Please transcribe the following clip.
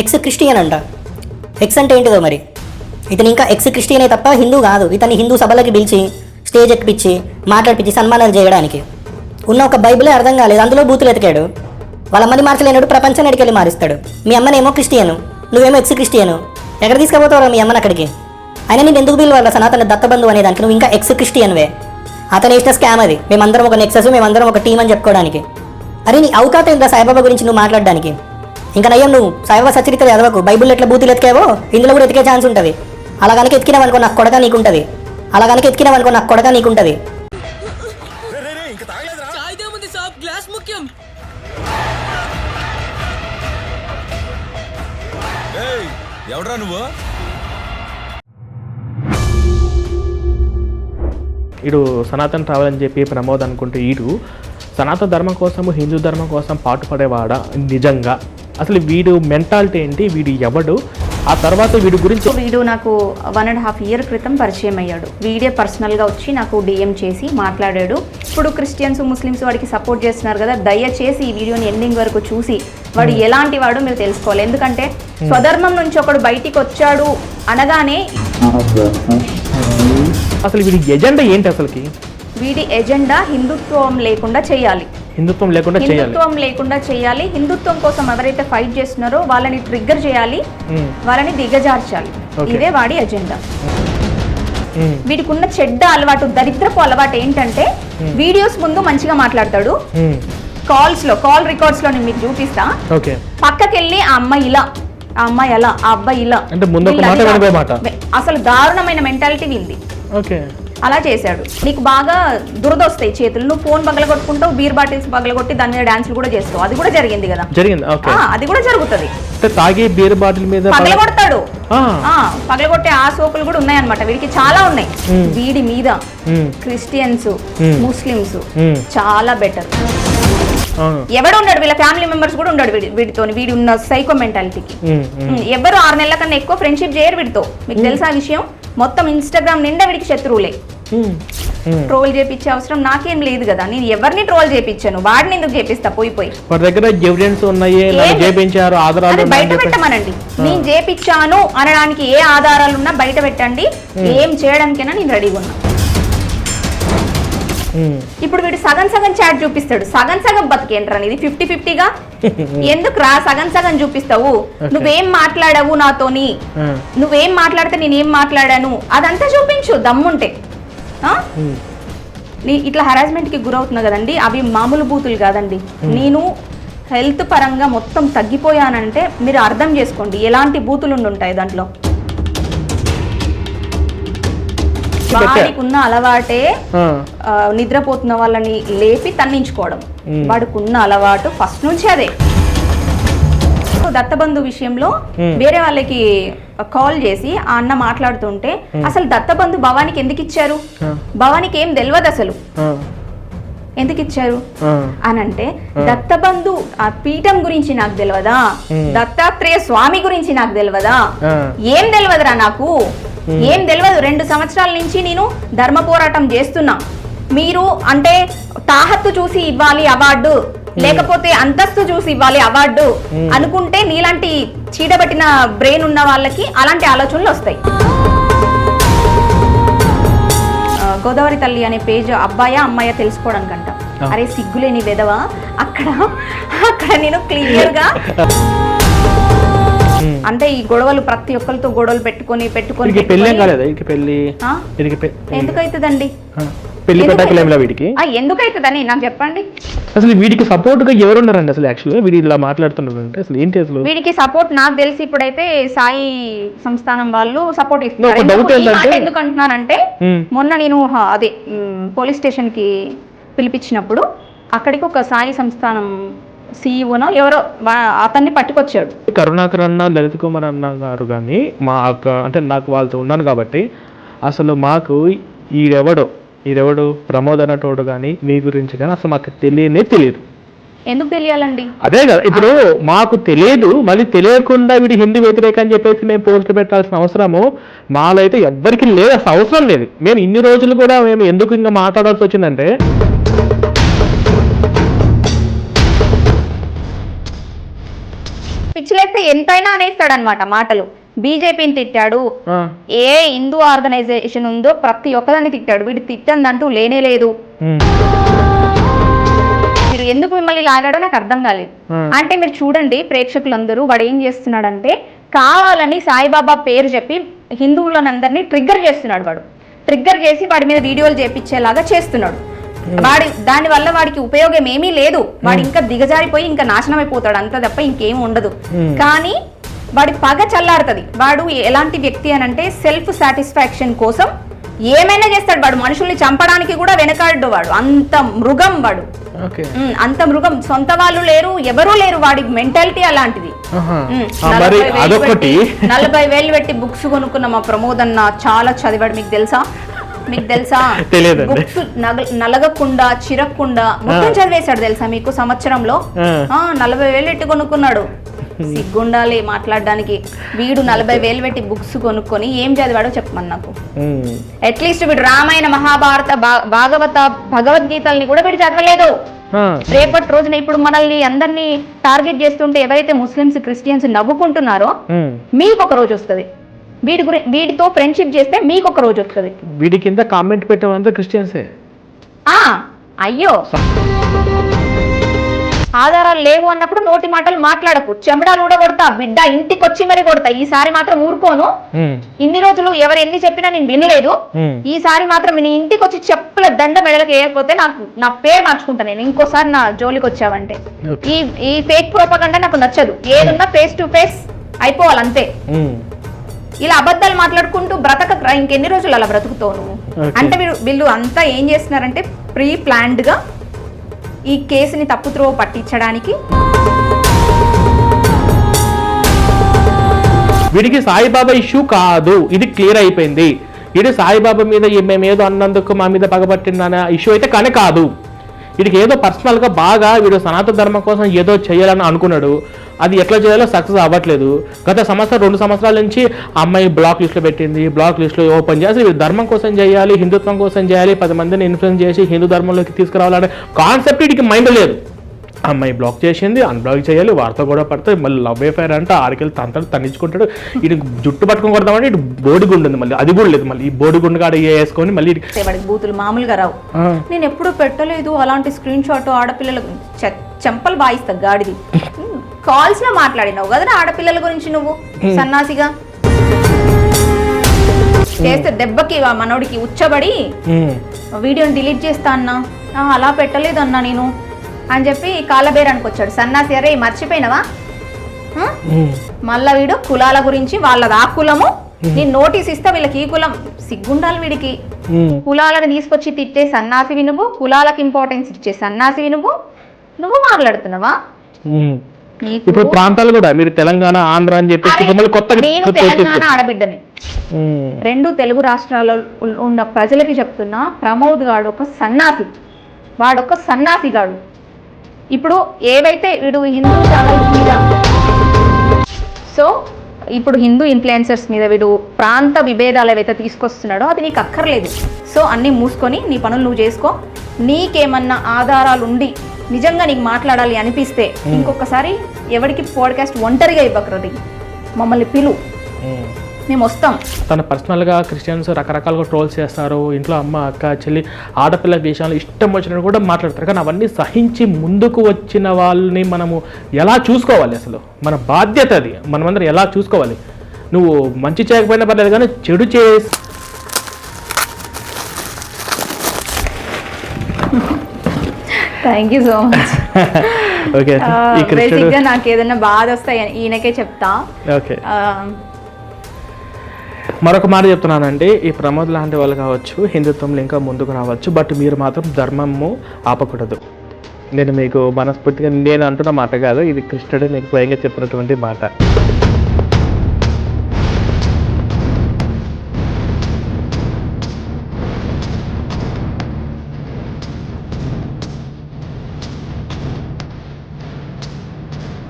Ex Christian అంట. X అంటే ఏంటిదో మరి. ఇతను ఇంకా ఎక్స్ క్రిస్టియనే తప్ప హిందూ కాదు. ఇతన్ని హిందూ సభలకి పిలిచి స్టేజ్ ఎక్కిపించి మాట్లాడిపించి సన్మానాలు చేయడానికి ఉన్న ఒక బైబిలే అర్థం కాలేదు. అందులో బూతులు ఎతికాడు. వాళ్ళ అమ్మని మార్చలేనాడు, ప్రపంచాన్ని ఎడికెళ్ళి మారుస్తాడు. మీ అమ్మనేమో క్రిస్టియను, నువ్వేమో ఎక్స్ క్రిస్టియను. ఎక్కడ తీసుకుపోతావు మీ అమ్మని అక్కడికి? అయినా నేను ఎందుకు పిలవాలి సనాతన దత్తబంధు అనే దానికి? నువ్వు ఇంకా ఎక్స్ క్రిస్టియన్వే. అతను వేసిన స్కామ్ అది. మేమందరం ఒక నెక్సెస్, మేమందరం ఒక టీం అని చెప్పుకోవడానికి. అరే నీ అవకాశం ఇంత సాయిబాబా గురించి నువ్వు మాట్లాడడానికి. ఇంకా నయ్యం నువ్వు సాయిబాబా సచరిత్ర చదవకు. బైబుల్ ఎట్లా బూతులు ఎతికావో ఇందులో కూడా ఎతికే ఛాన్స్ ఉంటుంది. అలా కనుక ఎతికినావనుకో నాకు కొడక నీకుంటుంది. అలా కనుక ఎతికినావనుకో నాకు కొడక నీకుంటుంది. ఎవడ్రా నువ్వు? ఇడు సనాతన ట్రావెల్ అని చెప్పి ప్రమోద్ అనుకుంటే వీడు సనాతన ధర్మం కోసము హిందూ ధర్మం కోసం పాటుపడేవాడా నిజంగా? అసలు వీడు మెంటాలిటీ ఏంటి, వీడు ఎవడు, ఆ తర్వాత వీడి గురించి? వీడు నాకు 1.5 year క్రితం పరిచయం అయ్యాడు. వీడే పర్సనల్గా వచ్చి నాకు డిఎం చేసి మాట్లాడాడు. ఇప్పుడు క్రిస్టియన్స్ ముస్లిమ్స్ వాడికి సపోర్ట్ చేస్తున్నారు కదా, దయచేసి ఈ వీడియోని ఎండింగ్ వరకు చూసి వాడు ఎలాంటి వాడు మీరు తెలుసుకోవాలి. ఎందుకంటే స్వధర్మం నుంచి ఒకడు బయటికి వచ్చాడు అనగానే అసలు వీడి ఎజెండా ఏంటి? అసలుకి వీడి ఎజెండా హిందుత్వం లేకుండా చేయాలి. హిందుత్వం లేకుండా చేయాలి. హిందుత్వం కోసం ఎవరైతే ఫైట్ చేస్తున్నారో వాళ్ళని ట్రిగ్గర్ చేయాలి, వాళ్ళని దిగజార్చాలి. ఇదే వాడి ఎజెండా. వీడికి ఉన్న చెడ్డ అలవాటు, దరిద్రపు అలవాటు ఏంటంటే వీడియోస్ ముందు మంచిగా మాట్లాడతాడు. కాల్ రికార్డ్స్ లో నేను మీకు చూపిస్తా. పక్కకెళ్ళి ఆ అమ్మాయి ఇలా, ఆ అమ్మాయి అలా, ఆ అబ్బాయి ఇలా, అసలు దారుణమైన మెంటాలిటీ వీంది. అలా చేశాడు. నీకు బాగా దురదొస్తాయి చేతులు, నువ్వు ఫోన్ పగలగొట్టుకుంటావు, బీర్ బాటిల్స్ పగలగొట్టి దాని మీద డాన్సులు కూడా చేస్తావు. అది కూడా జరిగింది కదా, అది కూడా జరుగుతుంది. తాగి బీర్ బాటిల్ మీద పగలగొడతాడు. పగలగొట్టే ఆ సోకులు కూడా ఉన్నాయి అనమాట. వీడికి చాలా ఉన్నాయి. వీడి మీద క్రిస్టియన్స్ ముస్లిమ్స్ చాలా బెటర్. ఎవడు ఉన్నాడు, వీళ్ళ ఫ్యామిలీ మెంబర్స్ కూడా ఉన్నాడు వీడితో. వీడి ఉన్న సైకో మెంటాలిటీకి ఎవరు 6 నెలల కన్నా ఎక్కువ ఫ్రెండ్షిప్ చేయరు వీడితో. మీకు తెలుసా విషయం? మొత్తం ఇన్స్టాగ్రామ్ నిండా వీడికి శత్రువులే. ట్రోల్ చేపించే అవసరం నాకేం లేదు కదా, నేను ఎవరిని ట్రోల్ చేపించాను, వాడిని ఎందుకు చేపిస్తా? పోయి బయట పెట్టమనండి. నేను చేపించాను అనడానికి ఏ ఆధారాలు ఉన్నా బయట పెట్టండి. ఏం చేయడానికైనా నేను రెడీగా ఉన్నా. ఇప్పుడు వీడు సగం చాట్ చూపిస్తాడు. సగం బతికేంట్రా నీది? 50-50గా ఎందుకు రా సగం చూపిస్తావు? నువ్వేం మాట్లాడావు నాతోని, నువ్వేం మాట్లాడితే నేనేం మాట్లాడాను అదంతా చూపించు దమ్ముంటే. ఇట్లా హరాస్మెంట్ కి గురవుతున్నా కదండి, అవి మామూలు బూతులు కాదండి. నేను హెల్త్ పరంగా మొత్తం తగ్గిపోయానంటే మీరు అర్థం చేసుకోండి ఎలాంటి బూతులు ఉంటాయి దాంట్లో. వాడికి ఉన్న అలవాటే నిద్రపోతున్న వాళ్ళని లేపి తన్నించుకోవడం. వాడికి ఉన్న అలవాటు ఫస్ట్ నుంచి అదే. దత్తబంధు విషయంలో వేరే వాళ్ళకి కాల్ చేసి ఆ అన్న మాట్లాడుతుంటే అసలు దత్తబంధు భవానికి ఎందుకు ఇచ్చారు? భవానికి ఏం తెలియదు అసలు ఎందుకు ఇచ్చారు అని అంటే, దత్తబంధు ఆ పీఠం గురించి నాకు తెలియదా, దత్తాత్రేయ స్వామి గురించి నాకు తెలియదా, ఏం తెలియదురా నాకు, ఏం తెలియదు. 2 సంవత్సరాల నుంచి నేను ధర్మ పోరాటం చేస్తున్నా. మీరు అంటే తాహత్తు చూసి ఇవ్వాలి అవార్డు, లేకపోతే అంతస్తు చూసి ఇవ్వాలి అవార్డు అనుకుంటే నీలాంటి చీడబట్టిన బ్రెయిన్ ఉన్న వాళ్ళకి అలాంటి ఆలోచనలు వస్తాయి. గోదావరి తల్లి అనే పేజ్ అబ్బాయా అమ్మాయా తెలుసుకోవడానికంట. అరే సిగ్గులేని వెదవా, అక్కడ నేను క్లియర్ గా అంటే ఈ గొడవలు ప్రతి ఒక్కరితో గొడవలు పెట్టుకొని ఎందుకైతుందండి? ఎందుకైతుందని నాకు చెప్పండి. అసలు వీడికి సపోర్ట్ గా ఎవరున్నారండి అసలు? యాక్చువల్గా వీడి ఇలా మాట్లాడుతున్నారు అసలు ఏంటి? అసలు వీడికి సపోర్ట్ నాకు తెలిసి ఇప్పుడైతే సాయి సంస్థానం వాళ్ళు సపోర్ట్ ఇస్తున్నారు. ఎందుకు అంటున్నానంటే మొన్న నేను అదే పోలీస్ స్టేషన్ కి పిలిపించినప్పుడు అక్కడికి ఒక సాయి సంస్థానం సీఈఓనో ఎవరో అతన్ని పట్టుకొచ్చాడు. కరుణాకర్ అన్న, లలిత్ కుమార్ అన్న గారు కానీ మా అక్క అంటే నాకు వాళ్ళతో ఉన్నాను కాబట్టి అసలు మాకు ఈడెవడు ప్రమోద్ అన్నటోడు కానీ మీ గురించి కానీ అసలు మాకు తెలియదు. ఎందుకు తెలియాలండి? అదే కదా, ఇప్పుడు మాకు తెలియదు, మళ్ళీ తెలియకుండా వీడి హిందీ వ్యతిరేక అని చెప్పేసి మేము పోస్ట్ పెట్టాల్సిన అవసరము మాలో అయితే ఎవ్వరికి లేదు, అసలు అవసరం లేదు. మేము ఇన్ని రోజులు కూడా మేము ఎందుకు ఇంకా మాట్లాడాల్సి వచ్చిందంటే పిచ్చిలేస్తే ఎంతైనా అనేస్తాడు అనమాట మాటలు. బీజేపీని తిట్టాడు, ఏ హిందూ ఆర్గనైజేషన్ ఉందో ప్రతి ఒక్కదాన్ని తిట్టాడు. వీడు తిట్టందంటూ లేనే లేదు. మీరు ఎందుకు మిమ్మల్ని లాగాడో నాకు అర్థం కాలేదు. అంటే మీరు చూడండి ప్రేక్షకులందరూ, వాడు ఏం చేస్తున్నాడంటే కావాలని సాయిబాబా పేరు చెప్పి హిందువులందరినీ ట్రిగ్గర్ చేస్తున్నాడు. వాడు ట్రిగ్గర్ చేసి వాడి మీద వీడియోలు చేపించేలాగా చేస్తున్నాడు. దాని వల్ల వాడికి ఉపయోగం ఏమీ లేదు. వాడు ఇంకా దిగజారిపోయి ఇంకా నాశనం అయిపోతాడు, అంత తప్ప ఇంకేం ఉండదు. కానీ వాడి పగ చల్లారుతుంది. వాడు ఎలాంటి వ్యక్తి అని అంటే సెల్ఫ్ సాటిస్ఫాక్షన్ కోసం ఏమైనా చేస్తాడు. వాడు మనుషుల్ని చంపడానికి కూడా వెనకాడు. వాడు అంత మృగం. వాడు అంత మృగం. సొంత వాళ్ళు లేరు, ఎవరూ లేరు. వాడి మెంటాలిటీ అలాంటిది. 40,000 పెట్టి బుక్స్ కొనుక్కున్న మా ప్రమోద్ అన్న చాలా చదివాడు. మీకు తెలుసా? బుక్స్ నలగకుండా చిరక్కుండా మొత్తం చదివేశాడు. తెలుసా మీకు? సంవత్సరంలో 40,000 పెట్టి కొనుక్కున్నాడు. సిగ్గుండాలి మాట్లాడడానికి. వీడు 40,000 పెట్టి బుక్స్ కొనుక్కొని ఏం చదివాడో చెప్పమని నాకు. అట్లీస్ట్ వీడు రామాయణ, మహాభారత, భాగవత, భగవద్గీతల్ని కూడా వీడు చదవలేదు. రేపటి రోజున ఇప్పుడు మనల్ని అందరినీ టార్గెట్ చేస్తుంటే ఎవరైతే ముస్లిమ్స్, క్రిస్టియన్స్ నవ్వుకుంటున్నారో మీకు ఒక రోజు వస్తుంది. వీడితో ఫ్రెండ్షిప్ చేస్తే మీకు ఒక రోజు వస్తుంది. వీడి కింద కామెంట్ పెట్టేవంతా క్రిస్టియన్సే. అయ్యో, ఆధారాలు లేవు అన్నప్పుడు నోటి మాటలు మాట్లాడకు. చెమడాలు కూడా కొడతా బిడ్డ, ఇంటికి వచ్చి మరి కొడతా. ఈసారి మాత్రం ఊరుకోను. ఇన్ని రోజులు ఎవరు ఎన్ని చెప్పినా నేను వినలేదు. ఈసారి మాత్రం నీ ఇంటికి వచ్చి చెప్పుల దండ మెడలకు వేయకపోతే నా పేరు మార్చుకుంటా నేను. ఇంకోసారి నా జోలికి వచ్చావంటే ఈ ఫేక్ ప్రోపగండా నాకు నచ్చదు. ఏదున్నా ఫేస్ టు ఫేస్ అయిపోవాలి అంతే. ఇలా అబద్ధాలు మాట్లాడుకుంటూ బ్రతక ఇంకెన్ని రోజులు అలా బ్రతుకుతావు నువ్వు? అంటే వీళ్ళు అంతా ఏం చేస్తున్నారంటే ప్రీ ప్లాన్డ్ గా ఈ కేసుని తప్పుత్రో పట్టించడానికి. వీడికి సాయిబాబా ఇష్యూ కాదు, ఇది క్లియర్ అయిపోయింది. ఇది సాయిబాబా మీద మేమేదో అన్నందుకు మా మీద పగబట్టిందనే ఇష్యూ అయితే కానీ కాదు. వీడికి ఏదో పర్సనల్గా బాగా వీడు సనాతన ధర్మం కోసం ఏదో చేయాలని అనుకున్నాడు. అది ఎట్లా చేయాలో సక్సెస్ అవ్వట్లేదు. గత 2 సంవత్సరాల నుంచి అమ్మాయి బ్లాక్ లిస్ట్లో పెట్టింది. బ్లాక్ లిస్ట్లో ఓపెన్ చేసి ధర్మం కోసం చేయాలి, హిందుత్వం కోసం చేయాలి, 10 మందిని ఇన్ఫ్లుయెన్స్ చేసి హిందూ ధర్మంలోకి తీసుకురావాలనే కాన్సెప్ట్ వీడికి మైండ్ లేదు. అమ్మాయి బ్లాక్ చేసింది, అన్బ్లాక్ చేయాలి, వారితో కూడా పడితే మళ్ళీ లవ్ అఫైర్ అంటే ఆడికెళ్ళి తన్నించుకుంటాడు. ఇటు జుట్టు పట్టుకొని కొడతామంటే ఇటు బోడిగుండు ఉంది, మళ్ళీ అది కూడా లేదు. మళ్ళీ ఈ బోడిగుండు కాడ వేసుకొని మళ్ళీ వాడికి బూతులు మామూలుగా రావు. నేను ఎప్పుడు పెట్టలేదు అలాంటి స్క్రీన్ షాట్. ఆడపిల్లలకు చెంపలు బాయిస్తా గాడిది. కాల్స్ లో మాట్లాడినావు కదా ఆడపిల్లల గురించి నువ్వు సన్నాసిగా. చేస్తే దెబ్బకి మనోడికి ఉచ్చబడి వీడియోని డిలీట్ చేస్తా అన్నా. అలా పెట్టలేదు అన్నా నేను అని చెప్పి కాళ్ళబేరానికి వచ్చాడు సన్నాసి. అరే మర్చిపోయినవా? మళ్ళా వీడు కులాల గురించి, వాళ్ళది ఆ కులము, నేను నోటీస్ ఇస్తా వీళ్ళకి ఈ కులం. సిగ్గుండాలి వీడికి. కులాలను తీసుకొచ్చి తిట్టే సన్నాసి వినువు, కులాలకు ఇంపార్టెన్స్ ఇచ్చే సన్నాసి వినువు. నువ్వు మాట్లాడుతున్నావా? ఇప్పుడు ప్రాంతాలు కూడా మీరు తెలంగాణ, ఆంధ్ర అని చెప్పేసి నేను తెలంగాణ ఆడబిడ్డని. 2 తెలుగు రాష్ట్రాల్లో ఉన్న ప్రజలకి చెప్తున్నా, ప్రమోద్ గాడు ఒక సన్నాసి. వాడొక సన్నాసి గాడు. ఇప్పుడు ఏవైతే వీడు హిందూ ఛానల్ మీద, సో ఇప్పుడు హిందూ ఇన్ఫ్లుయెన్సర్స్ మీద వీడు ప్రాంత విభేదాలు ఏవైతే తీసుకొస్తున్నాడో అది నీకు అక్కర్లేదు. సో అన్నీ మూసుకొని నీ పనులు నువ్వు చేసుకో. నీకేమన్నా ఆధారాలు ఉండి నిజంగా నీకు మాట్లాడాలి అనిపిస్తే ఇంకొకసారి ఎవరికి పాడ్కాస్ట్ ఒంటరిగా ఇవ్వకరది, మమ్మల్ని పిలు, మేము వస్తాం. తన పర్సనల్గా క్రిస్టియన్స్ రకరకాలుగా ట్రోల్స్ చేస్తారు. ఇంట్లో అమ్మ, అక్క, చెల్లి, ఆడపిల్ల విషయాలు ఇష్టం వచ్చినట్టు కూడా మాట్లాడతారు. కానీ అవన్నీ సహించి ముందుకు వచ్చిన వాళ్ళని మనము ఎలా చూసుకోవాలి? అసలు మన బాధ్యత అది. మనమందరం ఎలా చూసుకోవాలి? నువ్వు మంచి చేయకపోయినా పర్లేదు కానీ చెడు చేసి thank you so much. Okay, బేసిక్గా నాకు ఏదైనా బాధ వస్తే ఈయనకే చెప్తా. ఓకే, మరొక మాట చెప్తున్నానండి, ఈ ప్రమోద్ లాంటి వాళ్ళు కావచ్చు హిందుత్వంలో ఇంకా ముందుకు రావచ్చు, బట్ మీరు మాత్రం ధర్మము ఆపకూడదు. నేను మీకు మనస్ఫూర్తిగా నేను అంటున్న మాట కాదు, ఇది కృష్ణుడు మీకు స్వయంగా చెప్పినటువంటి మాట.